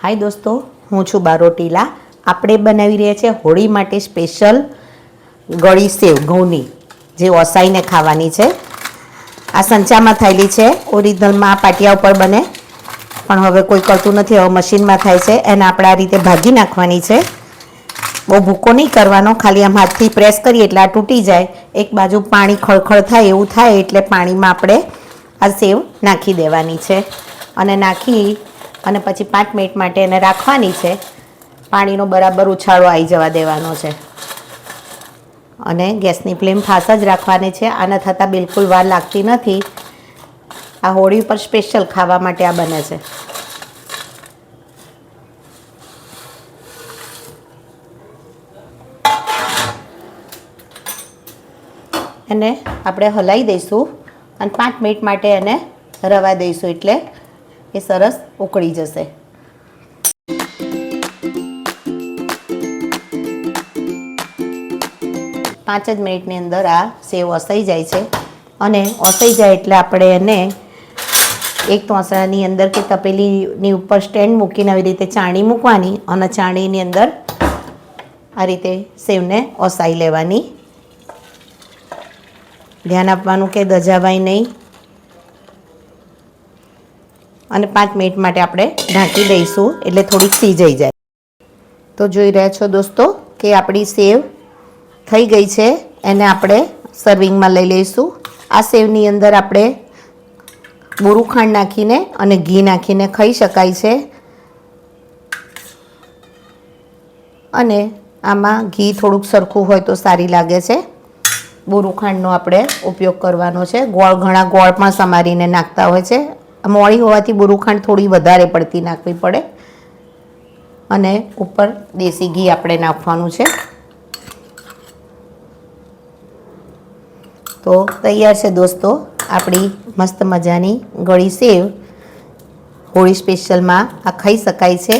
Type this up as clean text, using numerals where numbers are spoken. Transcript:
हाय दोस्तों, हूँ छूं बारोटीला। આપણે બનાવી રહ્યા છીએ હોળી માટે સ્પેશિયલ ગળી સેવ ઘઉંની, જે ઓસાઈને ખાવાની છે। આ સંચામાં થયેલી છે, ઓરિજિનલમાં આ પાટિયા ઉપર બને, પણ હવે કોઈ કરતું નથી, હવે મશીનમાં થાય છે। એને આપણે આ રીતે ભાગી નાખવાની છે। બહુ ભૂકો નહીં કરવાનો, ખાલી આમ હાથથી પ્રેસ કરીએ એટલે આ તૂટી જાય। એક બાજુ પાણી ખળખળ થાય એવું થાય એટલે પાણીમાં આપણે આ સેવ નાખી દેવાની છે અને નાખી અને પછી 5 મિનિટ માટે એને રાખવાની છે। પાણીનો બરાબર ઉછાળો આવી જવા દેવાનો છે અને ગેસની ફ્લેમ ફાસ્ટ જ રાખવાની છે। આના થતાં બિલકુલ વાર લાગતી નથી। આ હોળી પર સ્પેશિયલ ખાવા માટે આ બને છે। એને આપણે હલાવી દઈશું અને 5 મિનિટ માટે એને રવા દઈશું એટલે એ સરસ ઉકળી જશે। પાંચ જ મિનિટની અંદર આ સેવ ઓસાઈ જાય છે અને ઓસાઈ જાય એટલે આપણે એને એક તોસણાની અંદર કે તપેલીની ઉપર સ્ટેન્ડ મૂકીને આવી રીતે ચાણી મૂકવાની અને ચાણીની અંદર આ રીતે સેવને ઓસાઈ લેવાની। ધ્યાન આપવાનું કે દજાવાય નહીં અને 5 મિનિટ માટે આપણે ઢાંકી દઈશું એટલે થોડીક સીજાઈ જાય। તો જોઈ રહ્યા છો દોસ્તો કે આપણી સેવ થઈ ગઈ છે। એને આપણે સર્વિંગમાં લઈ લઈશું। આ સેવની અંદર આપણે બોરું ખાંડ નાખીને અને ઘી નાખીને ખાઈ શકાય છે અને આમાં ઘી થોડુંક સરખું હોય તો સારી લાગે છે। બોરું ખાંડનો આપણે ઉપયોગ કરવાનો છે। ગોળ ઘણા ગોળ પણ સમારીને નાખતા હોય છે। મોળી હોવાથી બોરું ખાંડ થોડી વધારે પડતી નાખવી પડે અને ઉપર દેશી ઘી આપણે નાખવાનું છે। તો તૈયાર છે દોસ્તો આપણી મસ્ત મજાની ગળી સેવ। હોળી સ્પેશિયલમાં આ ખાઈ શકાય છે।